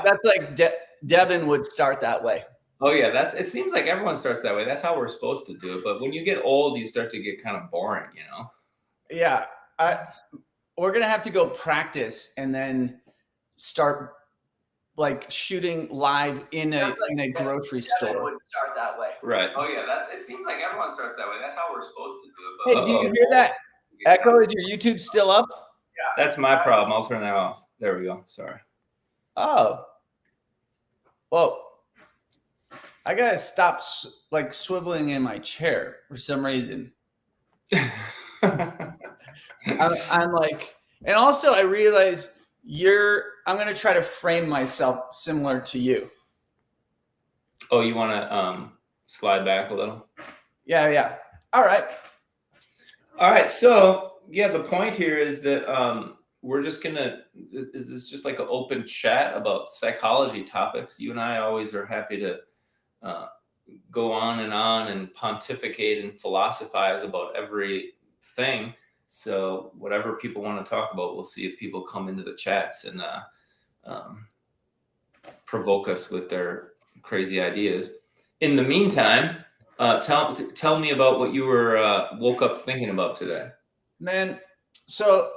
that's like Devin would start that way. Oh yeah, it seems like everyone starts that way. That's how we're supposed to do it. But when you get old, you start to get kind of boring, you know? Yeah. We're going to have to go practice and then start like shooting live in a grocery store. Would start that way. Right. Oh yeah, it seems like everyone starts that way. That's how we're supposed to do it. But hey, do you hear that echo? Is your YouTube still up? Yeah. That's my problem. I'll turn that off. There we go. Sorry. Oh. Well, I got to stop like swiveling in my chair for some reason. I'm like, and also I realize I'm going to try to frame myself similar to you. Oh, you want to slide back a little? Yeah. All right. So yeah, the point here is that we're just is this just like an open chat about psychology topics? You and I always are happy to go on and pontificate and philosophize about everything. So whatever people want to talk about, we'll see if people come into the chats and provoke us with their crazy ideas. In the meantime, tell me about what you were woke up thinking about today. Man, so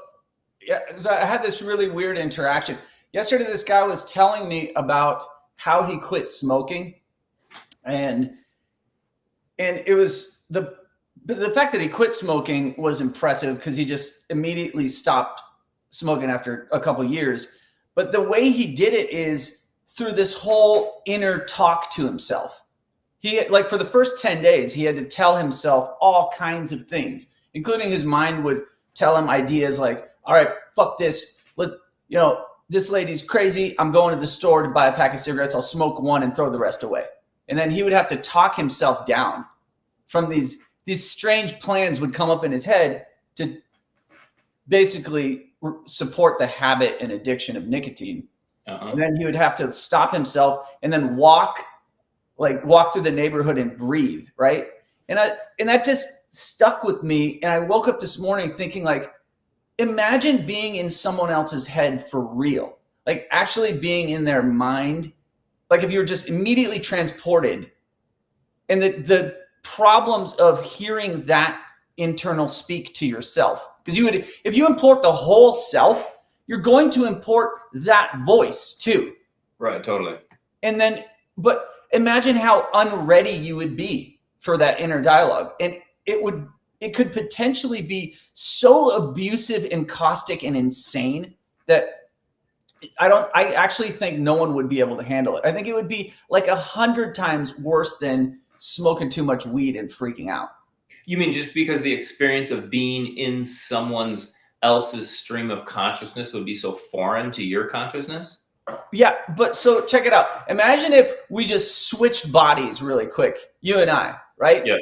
I had this really weird interaction. Yesterday, this guy was telling me about how he quit smoking. And it was the fact that he quit smoking was impressive because he just immediately stopped smoking after a couple of years. But the way he did it is through this whole inner talk to himself. He like for the first 10 days, he had to tell himself all kinds of things, including his mind would tell him ideas like, all right, fuck this. This lady's crazy. I'm going to the store to buy a pack of cigarettes. I'll smoke one and throw the rest away. And then he would have to talk himself down from these strange plans would come up in his head to basically support the habit and addiction of nicotine. Uh-huh. And then he would have to stop himself and then walk through the neighborhood and breathe, right? And that just stuck with me. And I woke up this morning thinking like, imagine being in someone else's head for real, like actually being in their mind. Like if you were just immediately transported and the problems of hearing that internal speak to yourself. Because if you import the whole self, you're going to import that voice too. Right, totally. And then, but imagine how unready you would be for that inner dialogue. And it could potentially be so abusive and caustic and insane that I actually think no one would be able to handle it. I think it would be like 100 times worse than smoking too much weed and freaking out. You mean just because the experience of being in someone else's stream of consciousness would be so foreign to your consciousness? Yeah, but so check it out. Imagine if we just switched bodies really quick, you and I, right? Yeah.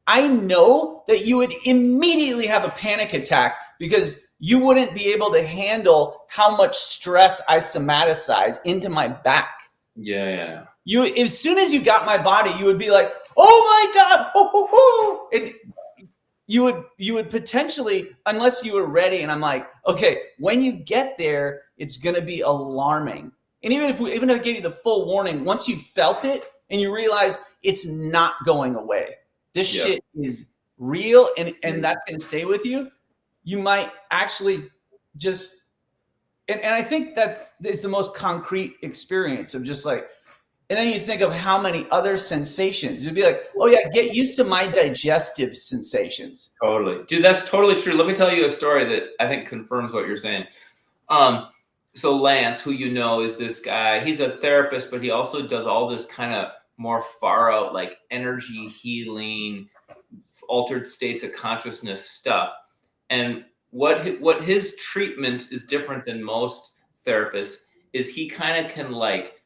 I know that you would immediately have a panic attack because you wouldn't be able to handle how much stress I somaticize into my back. Yeah. As soon as you got my body, you would be like, "Oh my God!" And you would potentially, unless you were ready. And I'm like, okay, when you get there, it's going to be alarming. And even if I gave you the full warning, once you felt it and you realize it's not going away, this shit is real, and that's going to stay with you. You might actually just, and I think that is the most concrete experience of just like, and then you think of how many other sensations. You'd be like, oh yeah, get used to my digestive sensations. Totally. Dude, that's totally true. Let me tell you a story that I think confirms what you're saying. So Lance, who you know, is this guy. He's a therapist, but he also does all this kind of more far out, like energy healing, altered states of consciousness stuff. And what his treatment is different than most therapists is he kind of can like,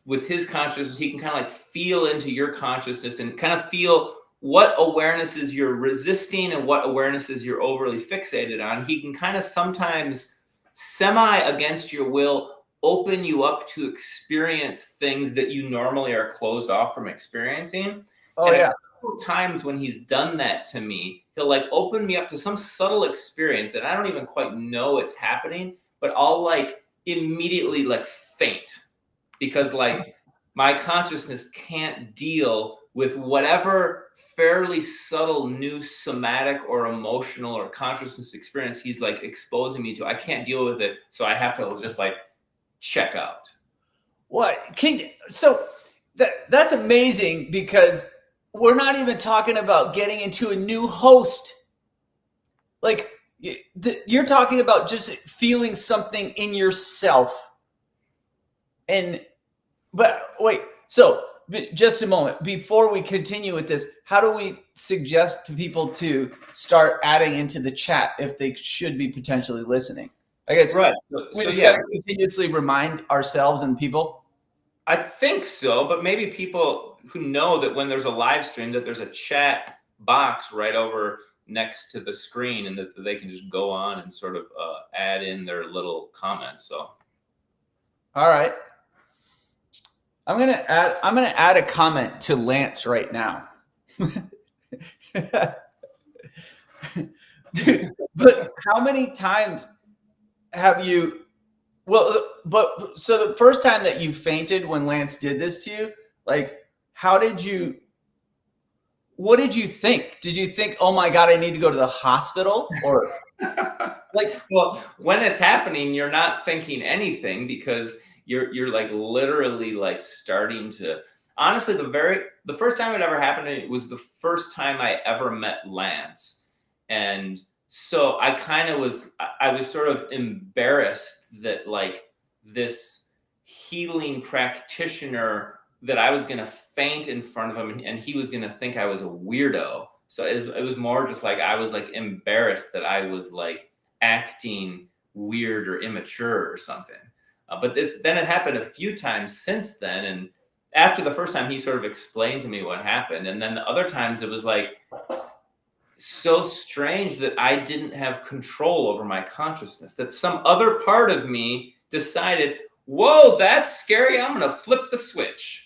with his consciousness, he can kind of like feel into your consciousness and kind of feel what awarenesses you're resisting and what awarenesses you're overly fixated on. He can kind of sometimes semi against your will open you up to experience things that you normally are closed off from experiencing. Oh, yeah. A couple times when he's done that to me, he'll like open me up to some subtle experience that I don't even quite know it's happening, but I'll like immediately like faint. because like my consciousness can't deal with whatever fairly subtle new somatic or emotional or consciousness experience he's like exposing me to. I can't deal with it, so I have to just like check out. So that's amazing, because we're not even talking about getting into a new host. Like, you're talking about just feeling something in yourself. But wait, so just a moment before we continue with this, how do we suggest to people to start adding into the chat if they should be potentially listening? I guess Right. we just got to continuously remind ourselves and people. I think so, but maybe people who know that when there's a live stream that there's a chat box right over next to the screen, and that they can just go on and sort of add in their little comments. So, all right, I'm gonna add a comment to Lance right now. But how many times have you? Well, but so the first time that you fainted when Lance did this to you, like, what did you think? Did you think, oh my God, I need to go to the hospital? Or like, well, when it's happening, you're not thinking anything, because you're like literally like starting to, honestly, the first time it ever happened to me was the first time I ever met Lance. And so I was sort of embarrassed that like this healing practitioner, that I was going to faint in front of him and he was going to think I was a weirdo. So it was more just like, I was like embarrassed that I was like acting weird or immature or something. But then it happened a few times since then. And after the first time, he sort of explained to me what happened. And then the other times it was like so strange that I didn't have control over my consciousness, that some other part of me decided, whoa, that's scary, I'm going to flip the switch.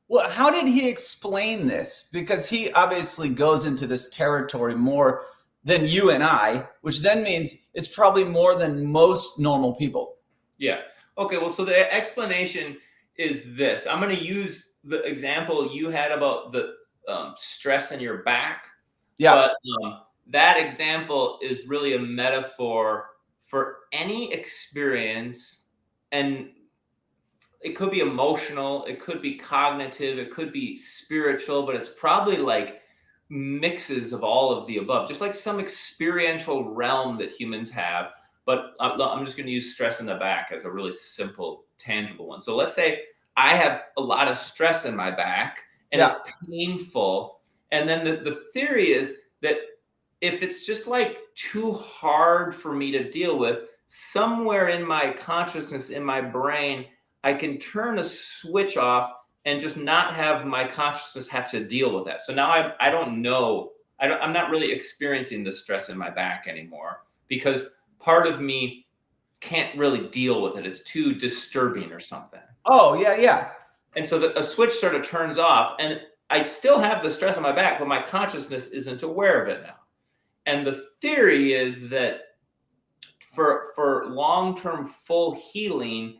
Well, how did he explain this? Because he obviously goes into this territory more than you and I, which then means it's probably more than most normal people. Yeah. Okay, well, so the explanation is this. I'm going to use the example you had about the stress in your back. Yeah. But that example is really a metaphor for any experience, and it could be emotional, it could be cognitive, it could be spiritual, but it's probably like mixes of all of the above, just like some experiential realm that humans have. But I'm just going to use stress in the back as a really simple, tangible one. So let's say I have a lot of stress in my back and it's painful. And then the theory is that if it's just like too hard for me to deal with, somewhere in my consciousness, in my brain, I can turn a switch off and just not have my consciousness have to deal with that. So now I don't know. I'm not really experiencing the stress in my back anymore, because part of me can't really deal with it. It's too disturbing or something. Oh, yeah, yeah. And so a switch sort of turns off, and I still have the stress on my back, but my consciousness isn't aware of it now. And the theory is that for long-term full healing,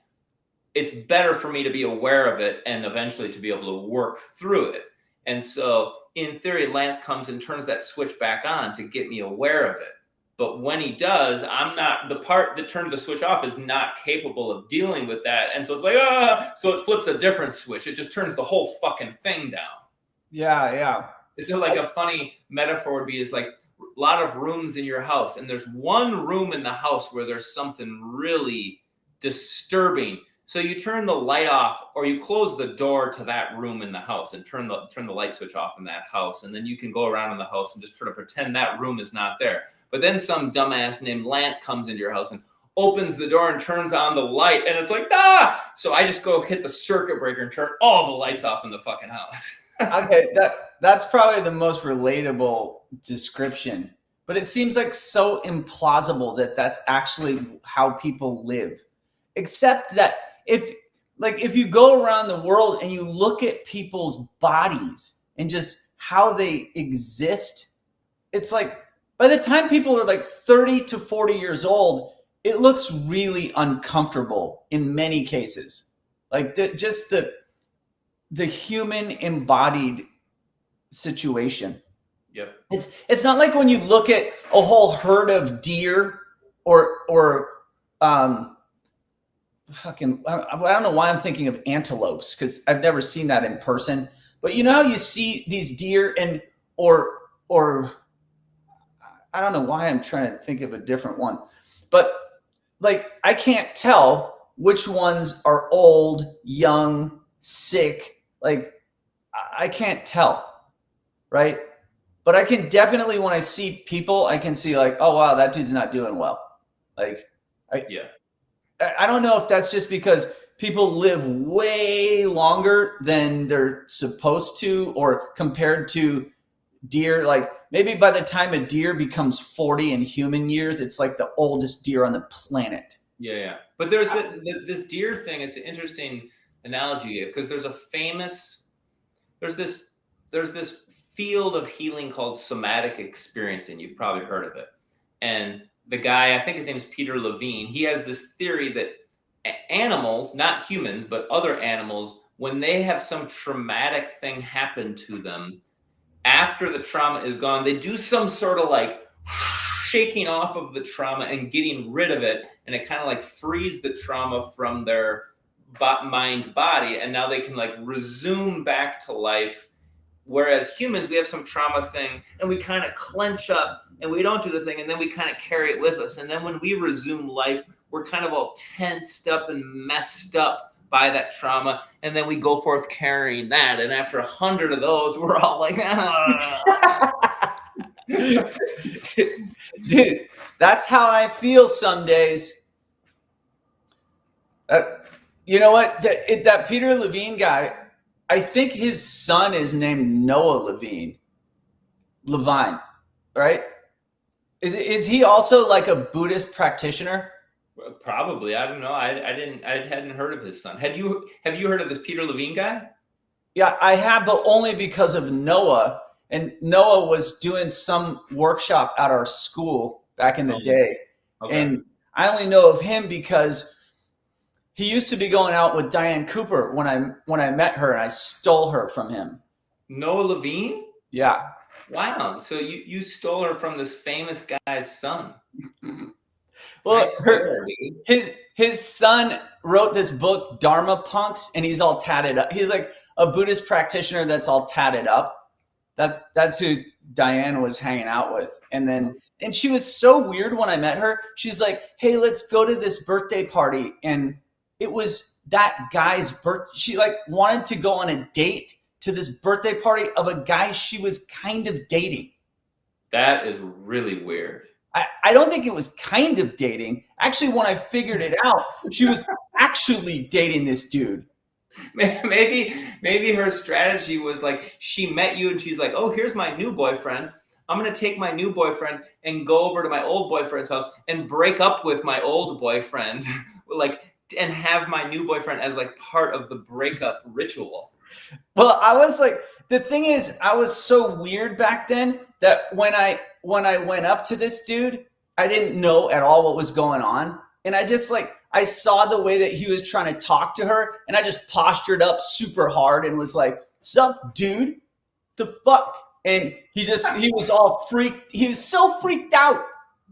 it's better for me to be aware of it and eventually to be able to work through it. And so in theory, Lance comes and turns that switch back on to get me aware of it. But when he does, the part that turned the switch off is not capable of dealing with that. And so it's like, so it flips a different switch. It just turns the whole fucking thing down. Yeah, yeah. It's just like a funny metaphor would be is like a lot of rooms in your house, and there's one room in the house where there's something really disturbing. So you turn the light off, or you close the door to that room in the house and turn the light switch off in that house. And then you can go around in the house and just try to pretend that room is not there. But then some dumbass named Lance comes into your house and opens the door and turns on the light. And it's like, So I just go hit the circuit breaker and turn all the lights off in the fucking house. Okay, that's probably the most relatable description. But it seems like so implausible that that's actually how people live. Except that if you go around the world and you look at people's bodies and just how they exist, it's like by the time people are like 30 to 40 years old, it looks really uncomfortable in many cases. like just the human embodied situation. Yep. It's not like when you look at a whole herd of deer or fucking, I don't know why I'm thinking of antelopes because I've never seen that in person. But you know how you see these deer and or I don't know why I'm trying to think of a different one, but like I can't tell which ones are old, young, sick. Like I can't tell, right? But I can definitely, when I see people, I can see like, oh wow, that dude's not doing well. Like I Yeah. I don't know if that's just because people live way longer than they're supposed to, or compared to deer. Like maybe by the time a deer becomes 40 in human years, it's like the oldest deer on the planet. Yeah, yeah. But there's this deer thing. It's an interesting analogy because there's this field of healing called somatic experiencing. You've probably heard of it. And the guy, I think his name is Peter Levine, he has this theory that animals, not humans, but other animals, when they have some traumatic thing happen to them, after the trauma is gone, they do some sort of like shaking off of the trauma and getting rid of it. And it kind of like frees the trauma from their mind body. And now they can like resume back to life. Whereas humans, we have some trauma thing and we kind of clench up and we don't do the thing. And then we kind of carry it with us. And then when we resume life, we're kind of all tensed up and messed up by that trauma. And then we go forth carrying that. And after 100 of those, we're all like, ah. Dude, that's how I feel some days. You know what? That Peter Levine guy, I think his son is named Noah Levine, right? Is he also like a Buddhist practitioner? Probably. I don't know. I hadn't heard of his son. Have you heard of this Peter Levine guy? Yeah, I have, but only because of Noah. And Noah was doing some workshop at our school back in the day. Okay. And I only know of him because he used to be going out with Diane Cooper when I met her, and I stole her from him. Noah Levine? Yeah. Wow. So you stole her from this famous guy's son. Well, Nice his son wrote this book, Dharma Punks, and he's all tatted up. He's like a Buddhist practitioner that's all tatted up. That's who Diane was hanging out with. And she was so weird when I met her. She's like, hey, let's go to this birthday party. And it was that guy's birthday. She like wanted to go on a date to this birthday party of a guy she was kind of dating. That is really weird. I don't think it was kind of dating. Actually, when I figured it out, she was actually dating this dude. Maybe her strategy was like she met you and she's like, oh, here's my new boyfriend. I'm going to take my new boyfriend and go over to my old boyfriend's house and break up with my old boyfriend, like, and have my new boyfriend as like part of the breakup ritual. Well, I was like, the thing is, I was so weird back then that when I went up to this dude, I didn't know at all what was going on. And I just like, I saw the way that he was trying to talk to her, and I just postured up super hard and was like, "Sup, dude? The fuck?" And he was all freaked. He was so freaked out.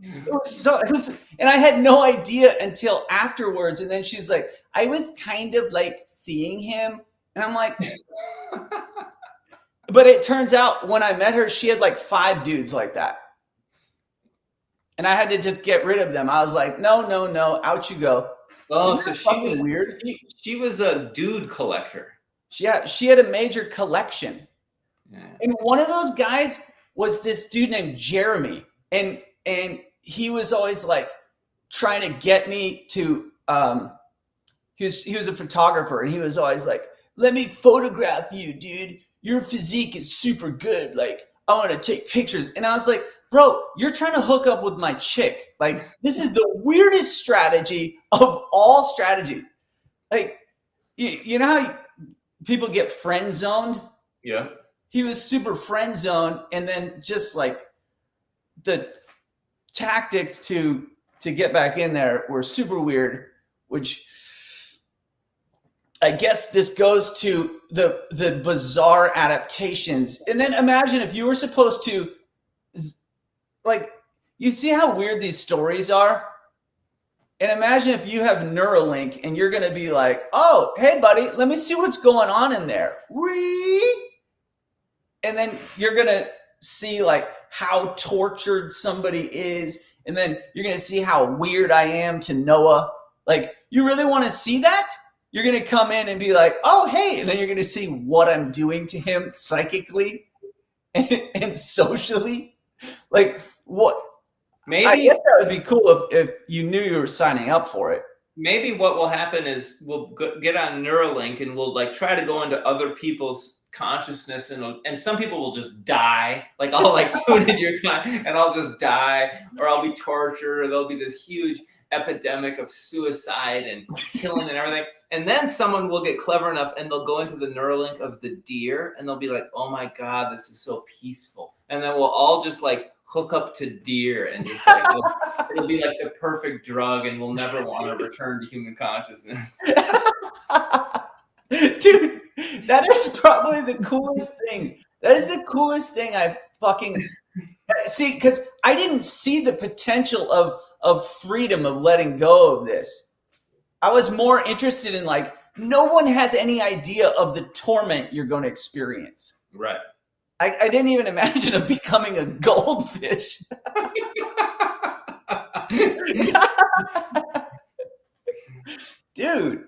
And I had no idea until afterwards. And then she's like, "I was kind of like seeing him," and I'm like, but it turns out when I met her, she had like 5 dudes like that. And I had to just get rid of them. I was like, no, out you go. Oh, so she was weird. She was a dude collector. She had a major collection. Yeah. And one of those guys was this dude named Jeremy. And he was always like trying to get me to he was a photographer, and he was always like, let me photograph you, dude. Your physique is super good. Like, I want to take pictures. And I was like, bro, you're trying to hook up with my chick. Like, this is the weirdest strategy of all strategies. Like, you know how people get friend zoned? Yeah. He was super friend zoned, and then just like the tactics to get back in there were super weird, which I guess this goes to the bizarre adaptations. And then imagine if you were supposed to, like, you see how weird these stories are? And imagine if you have Neuralink and you're going to be like, oh, hey, buddy, let me see what's going on in there. And then you're going to see like how tortured somebody is. And then you're going to see how weird I am to Noah. Like, you really want to see that? You're going to come in and be like, oh, hey. And then you're going to see what I'm doing to him psychically and socially. Like, what? Maybe I guess that would be cool if you knew you were signing up for it. Maybe what will happen is we'll get on Neuralink and we'll like try to go into other people's consciousness, and some people will just die. Like I'll like tune into your and I'll just die, or I'll be tortured, or there'll be this huge epidemic of suicide and killing and everything. And then someone will get clever enough and they'll go into the Neuralink of the deer and they'll be like, oh my God, this is so peaceful. And then we'll all just like hook up to deer and just like it'll be like the perfect drug, and we'll never want to return to human consciousness. Dude, that is probably the coolest thing. That is the coolest thing I fucking see, because I didn't see the potential of freedom, of letting go of this. I was more interested in like, no one has any idea of the torment you're going to experience. Right. I didn't even imagine of becoming a goldfish. Dude,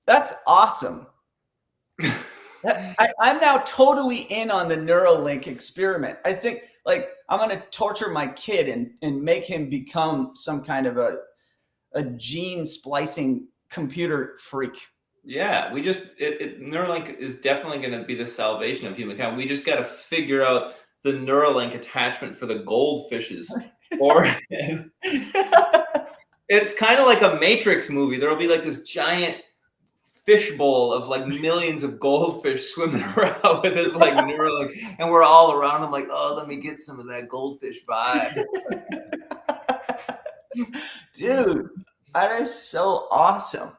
that's awesome. I'm now totally in on the Neuralink experiment. I think like I'm going to torture my kid and make him become some kind of a gene splicing computer freak. Yeah, we just Neuralink is definitely going to be the salvation of humankind. We just got to figure out the Neuralink attachment for the goldfishes. Or it's kind of like a Matrix movie. There'll be like this giant fishbowl of like millions of goldfish swimming around with his like Neuralink, and we're all around him like, oh, let me get some of that goldfish vibe. Dude, that is so awesome.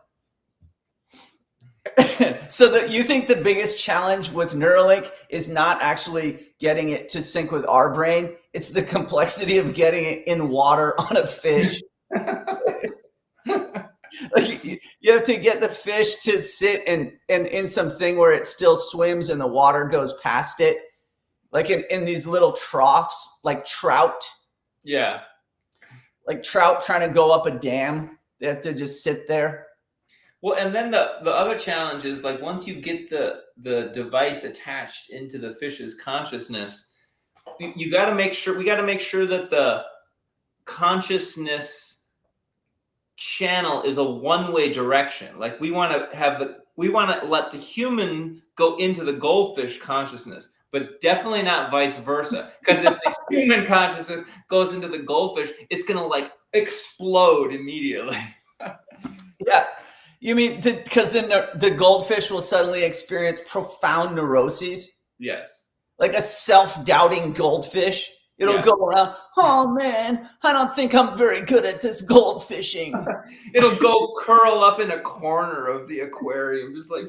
So you think the biggest challenge with Neuralink is not actually getting it to sync with our brain? It's the complexity of getting it in water on a fish. Like you have to get the fish to sit in something where it still swims and the water goes past it. Like in these little troughs, like trout. Yeah. Like trout trying to go up a dam. They have to just sit there. Well, and then the other challenge is like once you get the device attached into the fish's consciousness, we got to make sure that the consciousness channel is a one-way direction. Like we want to let the human go into the goldfish consciousness, but definitely not vice versa. Because if the human consciousness goes into the goldfish, it's gonna like explode immediately. Yeah. You mean because then the goldfish will suddenly experience profound neuroses? Yes. Like a self-doubting goldfish. It'll go around, oh man, I don't think I'm very good at this goldfishing. It'll go curl up in a corner of the aquarium, just like.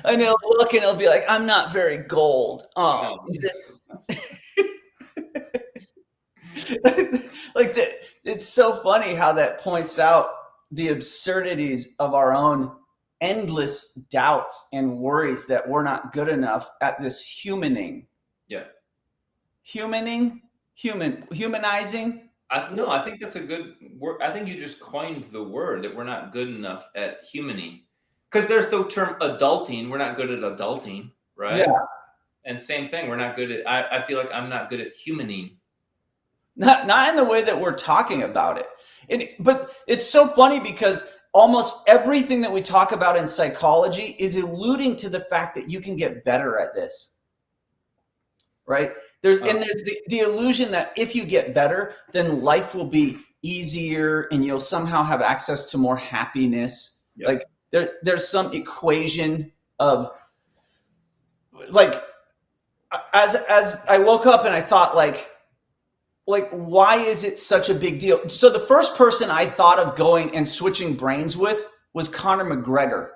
And it'll look and it'll be like, I'm not very gold. Oh, like it's so funny how that points out the absurdities of our own endless doubts and worries that we're not good enough at this humaning. Yeah. Humanizing. I think that's a good word. I think you just coined the word that we're not good enough at humaning. Because there's the term adulting. We're not good at adulting, right? Yeah. And same thing. We're not good at. I feel like I'm not good at humaning. Not in the way that we're talking about it. But it's so funny because almost everything that we talk about in psychology is alluding to the fact that you can get better at this, right? There's the illusion that if you get better, then life will be easier and you'll somehow have access to more happiness. Yep. Like there's some equation of like, as I woke up and I thought like, why is it such a big deal? So the first person I thought of going and switching brains with was Conor McGregor.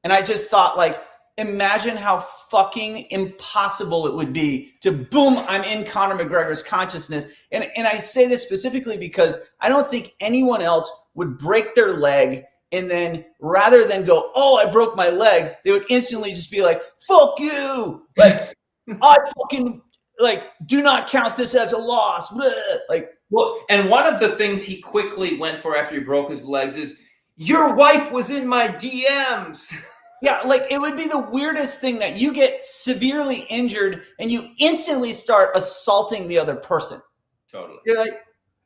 And I just thought, like, imagine how fucking impossible it would be to boom, I'm in Conor McGregor's consciousness. And I say this specifically because I don't think anyone else would break their leg and then rather than go, oh, I broke my leg, they would instantly just be like, fuck you. Like, I fucking, like, do not count this as a loss. Blah. Like, well, and one of the things he quickly went for after he broke his legs is, your wife was in my DMs. Yeah, like it would be the weirdest thing that you get severely injured and you instantly start assaulting the other person. Totally. You're like,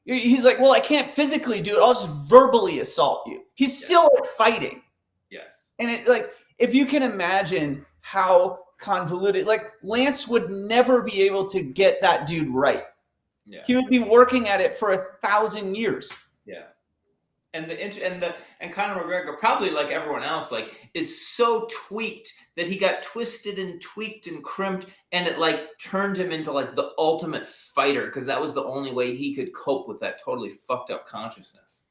he's like, well, I can't physically do it. I'll just verbally assault you. He's still fighting. Yes. And it, like, if you can imagine how convoluted, like Lance would never be able to get that dude right. Yeah. He would be working at it for 1,000 years. Yeah. And Conor McGregor, probably like everyone else, like is so tweaked that he got twisted and tweaked and crimped, and it like turned him into like the ultimate fighter because that was the only way he could cope with that totally fucked up consciousness.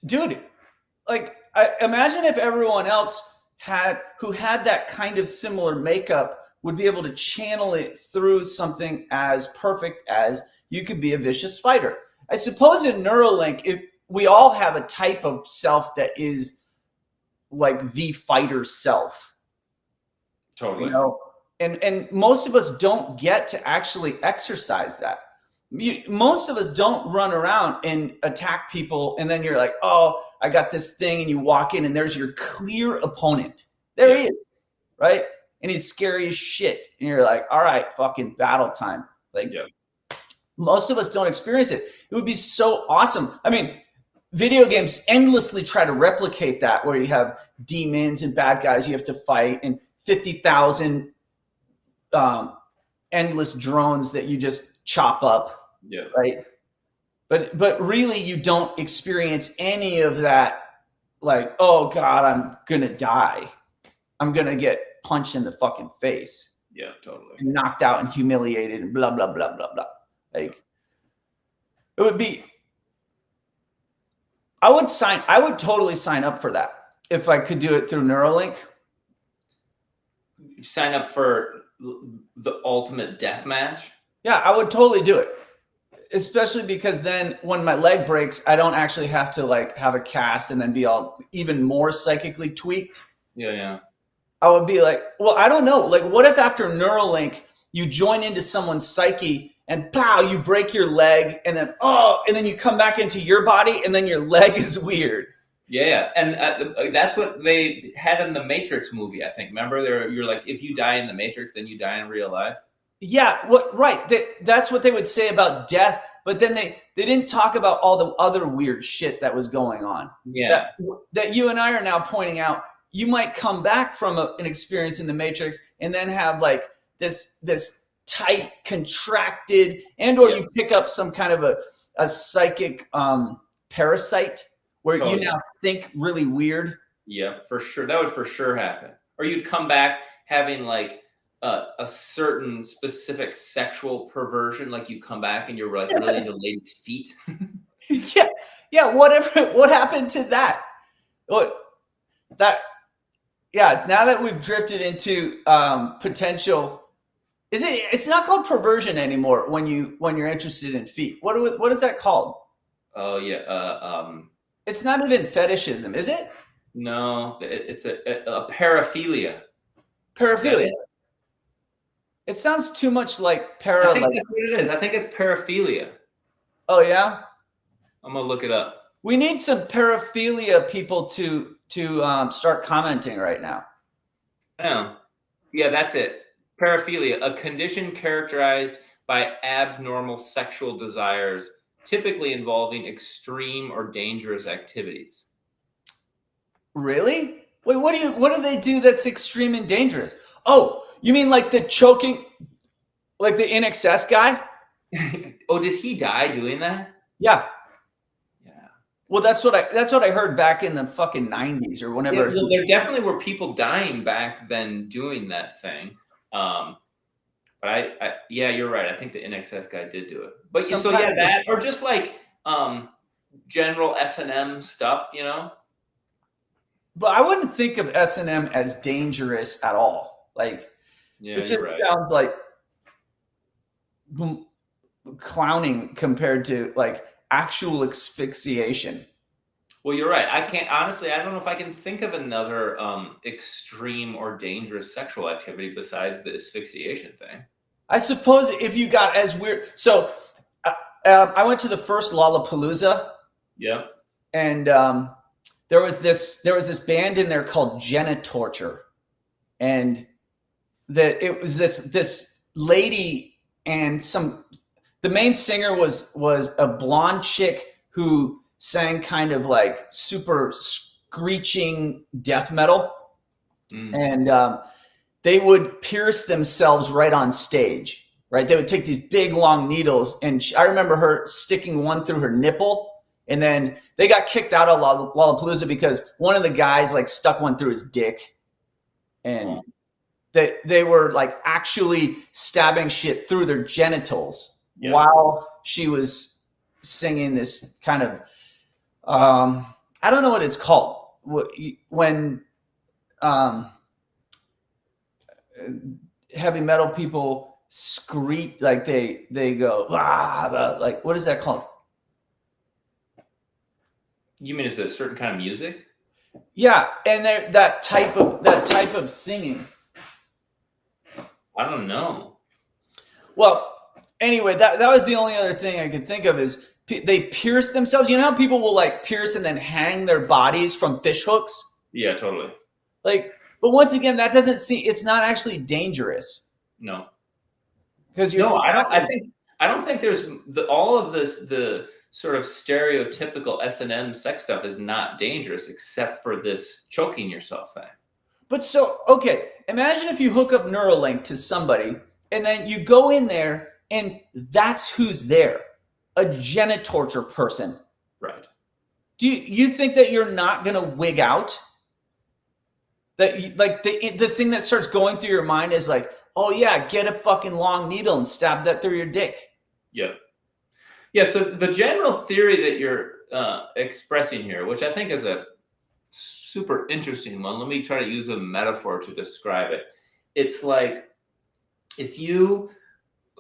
Dude, like imagine if everyone else who had that kind of similar makeup would be able to channel it through something as perfect as you could be a vicious fighter. I suppose in Neuralink, if we all have a type of self that is like the fighter self. Totally. You know? And most of us don't get to actually exercise that. Most of us don't run around and attack people and then you're like, oh, I got this thing, and you walk in and there's your clear opponent. There he is, right? And he's scary as shit. And you're like, all right, fucking battle time. Like, most of us don't experience it. It would be so awesome. I mean, video games endlessly try to replicate that, where you have demons and bad guys you have to fight, and 50,000 endless drones that you just chop up. Yeah. Right. But really, you don't experience any of that. Like, oh God, I'm gonna die. I'm gonna get punched in the fucking face. Yeah, totally. And knocked out and humiliated and blah blah blah blah blah. Like, it would be. I would totally sign up for that if I could do it through Neuralink. You sign up for the ultimate death match? Yeah, I would totally do it. Especially because then when my leg breaks, I don't actually have to like have a cast and then be all even more psychically tweaked. Yeah. I would be like, well, I don't know. Like, what if after Neuralink, you join into someone's psyche and pow, you break your leg, and then you come back into your body, and then your leg is weird. Yeah, and that's what they had in the Matrix movie, I think. Remember, you're like, if you die in the Matrix, then you die in real life. Yeah, right. That's what they would say about death, but then they didn't talk about all the other weird shit that was going on. Yeah, that you and I are now pointing out. You might come back from an experience in the Matrix and then have like this tight, contracted, or you pick up some kind of a psychic parasite where you now think really weird. Yeah, for sure. That would for sure happen. Or you'd come back having like a certain specific sexual perversion, like you come back and you're like really into ladies' feet. Yeah. What happened to that? Now that we've drifted into potential. It's not called perversion anymore when you're interested in feet. What is that called? Oh yeah. It's not even fetishism, is it? No, it's a paraphilia. Paraphilia. It sounds too much like I think that's what it is. I think it's paraphilia. Oh yeah? I'm gonna look it up. We need some paraphilia people to start commenting right now. Yeah, that's it. Paraphilia, a condition characterized by abnormal sexual desires, typically involving extreme or dangerous activities. Really? Wait, what do they do that's extreme and dangerous? Oh, you mean like the choking, like the INXS guy? Oh, did he die doing that? Yeah. Well, that's what I heard back in the fucking 90s or whenever. Yeah, well, there definitely were people dying back then doing that thing. But yeah, you're right. I think the INXS guy did do it. But that, or just like general S&M stuff, you know? But I wouldn't think of S&M as dangerous at all. Like, Yeah, it just you're right. sounds like clowning compared to like actual asphyxiation. Well, you're right. I can't honestly. I don't know if I can think of another extreme or dangerous sexual activity besides the asphyxiation thing. I suppose if you got as weird. So I went to the first Lollapalooza, Yeah. and there was this band in there called Genitorture, and that it was this lady and the main singer was a blonde chick who sang kind of like super screeching death metal, and they would pierce themselves right on stage. Right, they would take these big long needles, and I remember her sticking one through her nipple, and then they got kicked out of Lollapalooza because one of the guys like stuck one through his dick, and they were like actually stabbing shit through their genitals while she was singing this kind of I don't know what it's called when heavy metal people screech, like they go like, what is that called? You mean it's a certain kind of music? Yeah, and that type of singing. I don't know. Well, anyway, that was the only other thing I could think of is they pierce themselves. You know how people will like pierce and then hang their bodies from fish hooks? Yeah, totally. Like, but once again, that doesn't seem, it's not actually dangerous. No. Because I don't think there's all of the sort of stereotypical S&M sex stuff is not dangerous except for this choking yourself thing. But so, okay, imagine if you hook up Neuralink to somebody and then you go in there and that's who's there, a genitorture person. Right. Do you think that you're not going to wig out? That like the thing that starts going through your mind is like, oh yeah, get a fucking long needle and stab that through your dick. Yeah. Yeah. So the general theory that you're expressing here, which I think is a super interesting one. Let me try to use a metaphor to describe it. It's like if you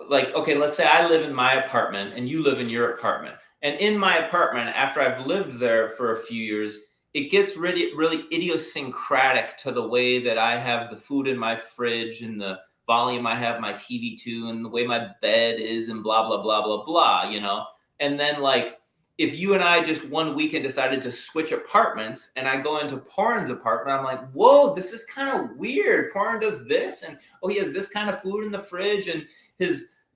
like, okay, let's say I live in my apartment and you live in your apartment. And in my apartment, after I've lived there for a few years, it gets really, really idiosyncratic to the way that I have the food in my fridge and the volume I have my TV to and the way my bed is and blah, blah, blah, blah, blah, you know? And then like, if you and I just one weekend decided to switch apartments and I go into Porn's apartment, I'm like, whoa, this is kind of weird. Porn does this. And oh, he has this kind of food in the fridge and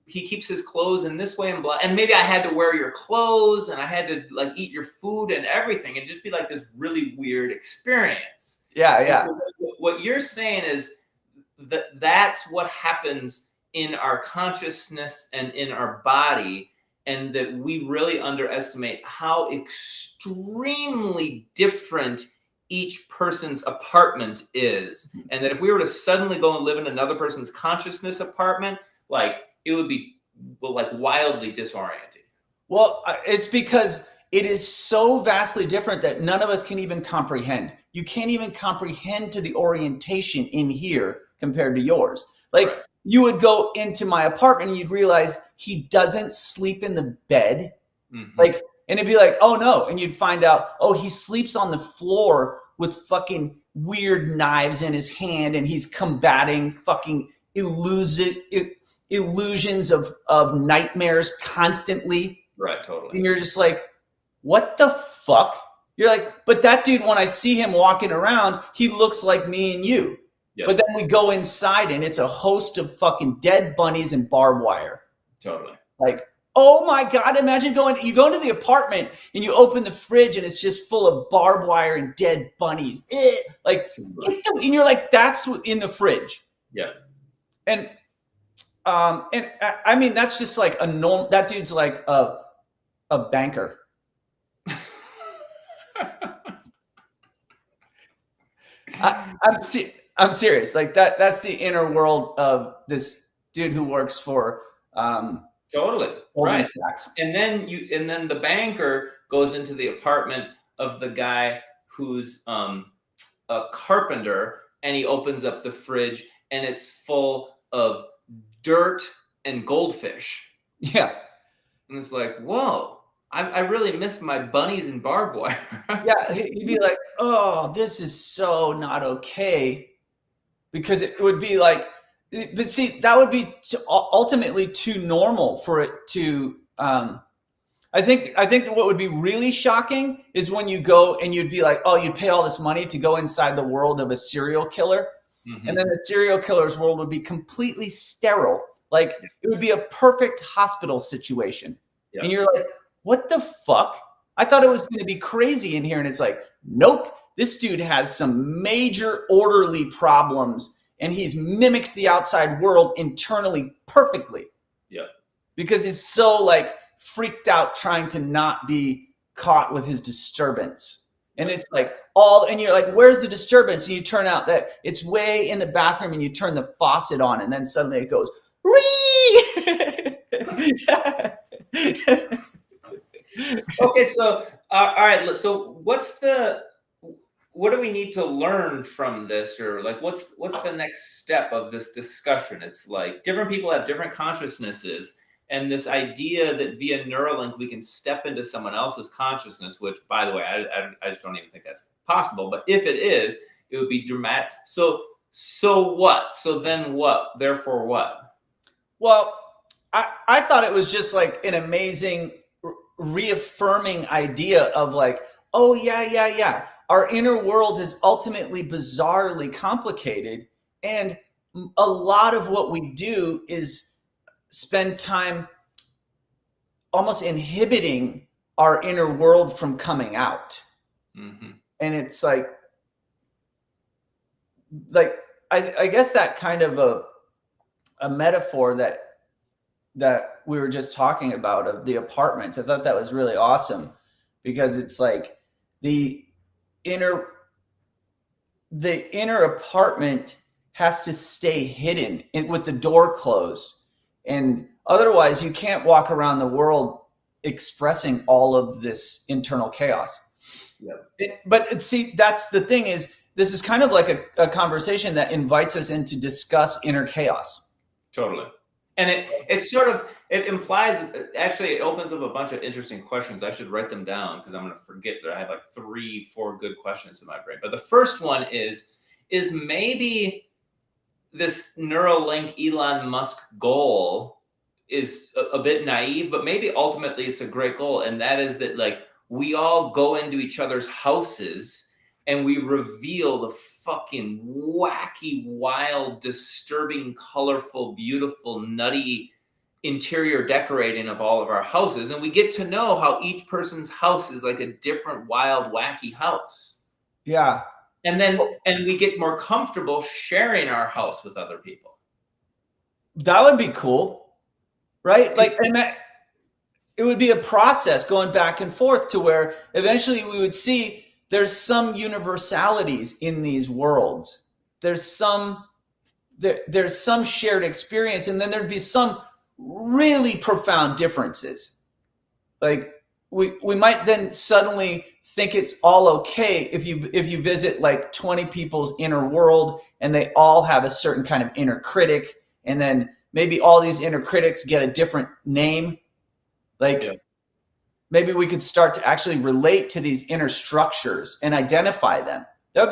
he keeps his clothes in this way and blah. And maybe I had to wear your clothes and I had to like eat your food and everything and just be like this really weird experience. Yeah, yeah. So what you're saying is that's what happens in our consciousness and in our body, and that we really underestimate how extremely different each person's apartment is. And that if we were to suddenly go and live in another person's consciousness apartment, like it would be like wildly disorienting. Well, it's because it is so vastly different that none of us can even comprehend. You can't even comprehend to the orientation in here compared to yours. Like right. You would go into my apartment and you'd realize he doesn't sleep in the bed. Mm-hmm. Like, and it'd be like, oh no. And you'd find out, oh, he sleeps on the floor with fucking weird knives in his hand and he's combating fucking illusions of nightmares constantly. Right, totally. And you're just like, what the fuck? You're like, but that dude, when I see him walking around, he looks like me and you. Yep. But then we go inside and it's a host of fucking dead bunnies and barbed wire. Totally. Like, oh my God, imagine you go into the apartment and you open the fridge and it's just full of barbed wire and dead bunnies. Like, and you're like, that's in the fridge. Yeah. And I mean, that's just like that dude's like a banker. I'm serious. Like that's the inner world of this dude who works for totally right. And then the banker goes into the apartment of the guy who's a carpenter, and he opens up the fridge and it's full of dirt and goldfish. Yeah. And it's like, whoa, I really miss my bunnies and barbed wire. Yeah. He'd be like, oh, this is so not okay. Because it would be like, but see, that would be ultimately too normal for it to. I think what would be really shocking is when you go and you'd be like, oh, you'd pay all this money to go inside the world of a serial killer, and then the serial killer's world would be completely sterile. Like it would be a perfect hospital situation, and you're like, what the fuck? I thought it was going to be crazy in here, and it's like, nope. This dude has some major orderly problems, and he's mimicked the outside world internally perfectly. Yeah. Because he's so like freaked out trying to not be caught with his disturbance. And it's like and you're like, where's the disturbance? And you turn out that it's way in the bathroom, and you turn the faucet on, and then suddenly it goes, Okay, so all right, so what do we need to learn from this, or like what's the next step of this discussion? It's like different people have different consciousnesses, and this idea that via Neuralink we can step into someone else's consciousness, which, by the way, I just don't even think that's possible. But if it is, it would be dramatic. So what? So then what? Therefore what? Well, I thought it was just like an amazing reaffirming idea of like, oh yeah. Our inner world is ultimately bizarrely complicated, and a lot of what we do is spend time almost inhibiting our inner world from coming out. And it's like I guess that kind of a metaphor that we were just talking about of the apartments. I thought that was really awesome, because it's like the inner apartment has to stay hidden with the door closed, and otherwise you can't walk around the world expressing all of this internal chaos. But see, that's the thing, is this is kind of like a conversation that invites us in to discuss inner chaos. Totally. And it implies, actually, it opens up a bunch of interesting questions. I should write them down, because I'm going to forget that I have like 3-4 good questions in my brain. But the first one is maybe this Neuralink Elon Musk goal is a bit naive, but maybe ultimately it's a great goal. And that is that, like, we all go into each other's houses and we reveal the fucking wacky, wild, disturbing, colorful, beautiful, nutty interior decorating of all of our houses. And we get to know how each person's house is like a different, wild, wacky house. Yeah. And we get more comfortable sharing our house with other people. That would be cool, right? Like, and that it would be a process going back and forth to where eventually we would see there's some universalities in these worlds. There's some shared experience, and then there'd be some really profound differences. Like we might then suddenly think it's all okay if you visit like 20 people's inner world, and they all have a certain kind of inner critic, and then maybe all these inner critics get a different name. Like maybe we could start to actually relate to these inner structures and identify them. It would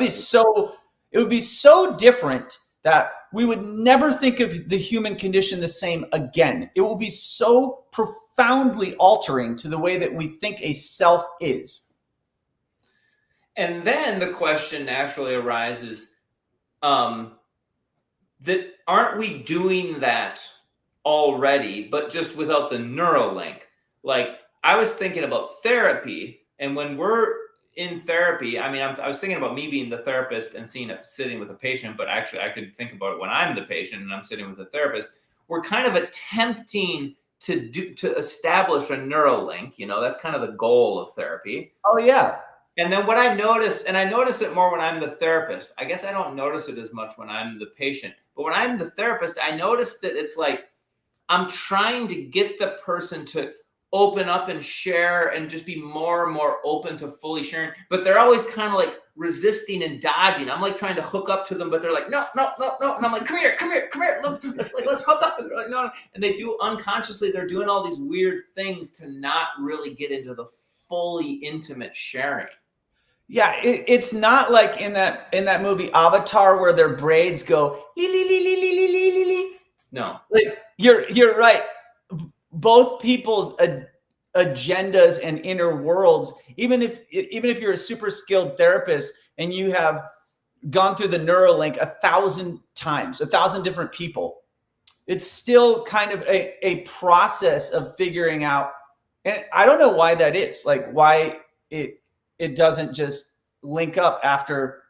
be so different that we would never think of the human condition the same again. It will be so profoundly altering to the way that we think a self is. And then the question naturally arises, that aren't we doing that already, but just without the Neuralink? Like, I was thinking about therapy, and when we're in therapy, I mean, I was thinking about me being the therapist and sitting with a patient, but actually I could think about it when I'm the patient and I'm sitting with a therapist. We're kind of attempting to establish a Neuralink. That's kind of the goal of therapy. Oh yeah. And then what I notice, and I notice it more when I'm the therapist. I guess I don't notice it as much when I'm the patient, but when I'm the therapist, I notice that it's like I'm trying to get the person to open up and share and just be more and more open to fully sharing. But they're always kind of like resisting and dodging. I'm like trying to hook up to them, but they're like, no. And I'm like, come here. Look, let's hook up. And they're like, no. And they do unconsciously, they're doing all these weird things to not really get into the fully intimate sharing. Yeah, it's not like in that movie Avatar where their braids go lee, lee, lee, lee, lee, lee, lee, lee. No. Like, you're right. Both people's agendas and inner worlds, even if you're a super skilled therapist and you have gone through the Neuralink 1,000 times, 1,000 different people, it's still kind of a process of figuring out. And I don't know why that is, like why it doesn't just link up after.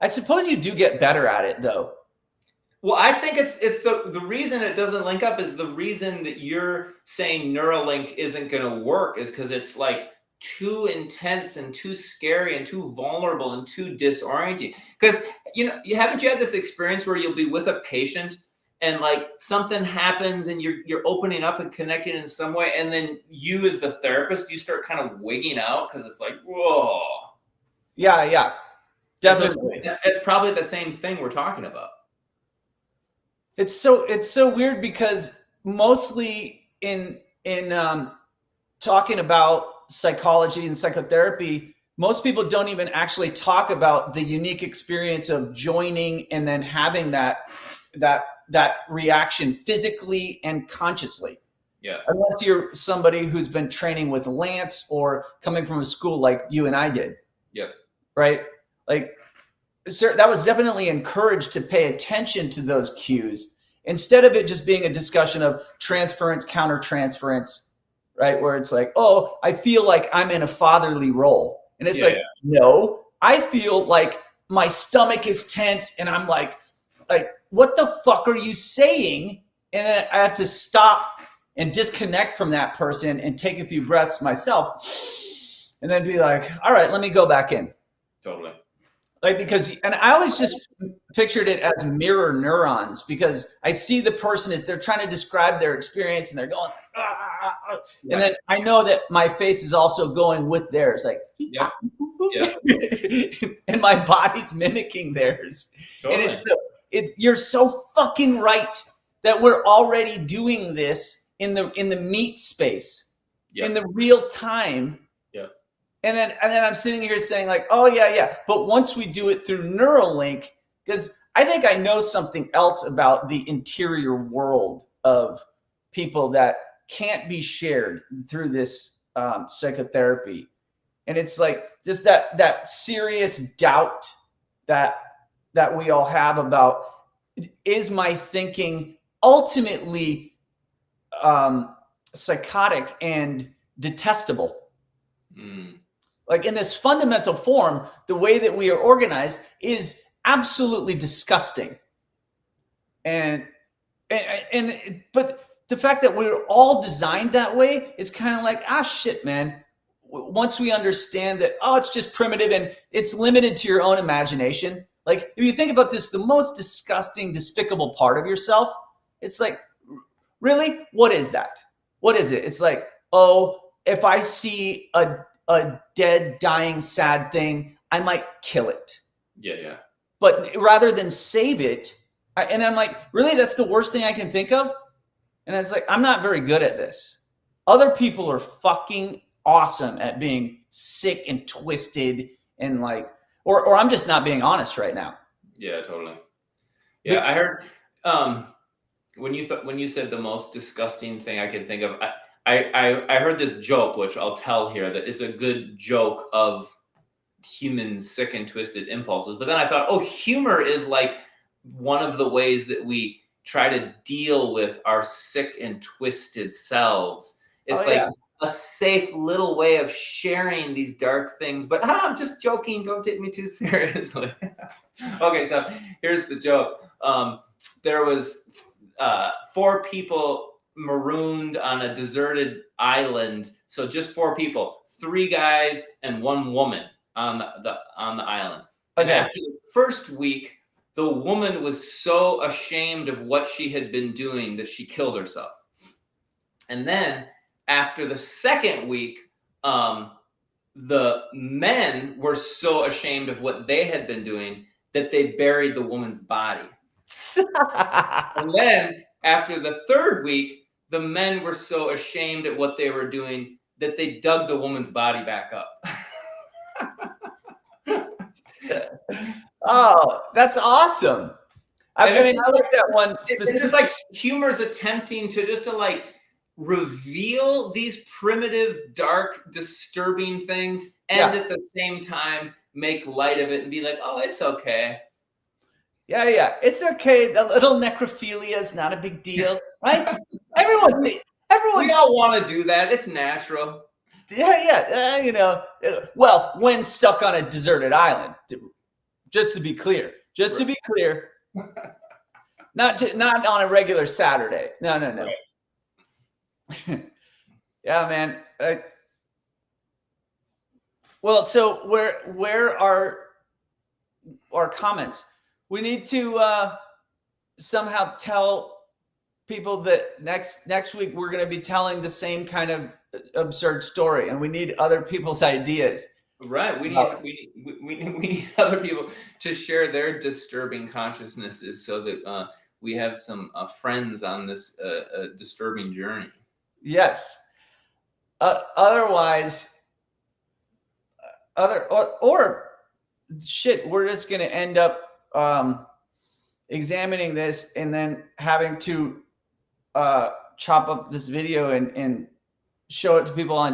I suppose you do get better at it though. Well, I think it's the reason it doesn't link up is the reason that you're saying Neuralink isn't going to work is because it's like too intense and too scary and too vulnerable and too disorienting. Because, haven't you had this experience where you'll be with a patient and like something happens and you're opening up and connecting in some way, and then you as the therapist, you start kind of wigging out because it's like, whoa. Yeah, definitely. So it's probably the same thing we're talking about. It's so weird because mostly in talking about psychology and psychotherapy, most people don't even actually talk about the unique experience of joining and then having that reaction physically and consciously. Yeah. Unless you're somebody who's been training with Lance or coming from a school like you and I did. Yep. Right? Like, sir, that was definitely encouraged to pay attention to those cues instead of it just being a discussion of transference, countertransference, right? Where it's like, oh, I feel like I'm in a fatherly role. And it's no, I feel like my stomach is tense and I'm like, what the fuck are you saying? And then I have to stop and disconnect from that person and take a few breaths myself and then be like, all right, let me go back in. Totally. Like, and I always just pictured it as mirror neurons because I see the person as they're trying to describe their experience and they're going, and then I know that my face is also going with theirs, like, and my body's mimicking theirs. Totally. And you're so fucking right that we're already doing this in the meat space, in the real time. And then I'm sitting here saying like, oh yeah. But once we do it through Neuralink, because I think I know something else about the interior world of people that can't be shared through this psychotherapy. And it's like just that serious doubt that we all have about, is my thinking ultimately psychotic and detestable? Like in this fundamental form, the way that we are organized is absolutely disgusting. But the fact that we're all designed that way, it's kind of like, shit, man. Once we understand that, it's just primitive and it's limited to your own imagination. Like if you think about this, the most disgusting, despicable part of yourself, it's like, really? What is that? What is it? It's like, if I see a dead, dying, sad thing, I might kill it. Yeah. But rather than save it, and I'm like, really, that's the worst thing I can think of? And it's like, I'm not very good at this. Other people are fucking awesome at being sick and twisted and like, or I'm just not being honest right now. Yeah, totally. Yeah, I heard when you said the most disgusting thing I can think of, I heard this joke, which I'll tell here, that is a good joke of human sick and twisted impulses. But then I thought, humor is like one of the ways that we try to deal with our sick and twisted selves. It's a safe little way of sharing these dark things. But I'm just joking. Don't take me too seriously. Okay, so here's the joke. There was 4 people marooned on a deserted island. So just 4 people, 3 guys and 1 woman on the island. And after the first week, the woman was so ashamed of what she had been doing that she killed herself. And then after the second week, the men were so ashamed of what they had been doing that they buried the woman's body. And then after the third week, the men were so ashamed at what they were doing that they dug the woman's body back up. Oh, that's awesome. I like that one. It's just like humor's attempting to like reveal these primitive, dark, disturbing things, and at the same time make light of it and be like, oh, it's okay. Yeah, it's okay. A little necrophilia is not a big deal, right? Everyone. We all want to do that. It's natural. Yeah. Well, when stuck on a deserted island, just to be clear, not on a regular Saturday. No. Right. Yeah, man. Well, so where are our comments? We need to somehow tell people that next week we're going to be telling the same kind of absurd story, and we need other people's ideas. Right. We need other people to share their disturbing consciousnesses so that we have some friends on this disturbing journey. Yes. Otherwise, shit, we're just going to end up examining this and then having to chop up this video and show it to people on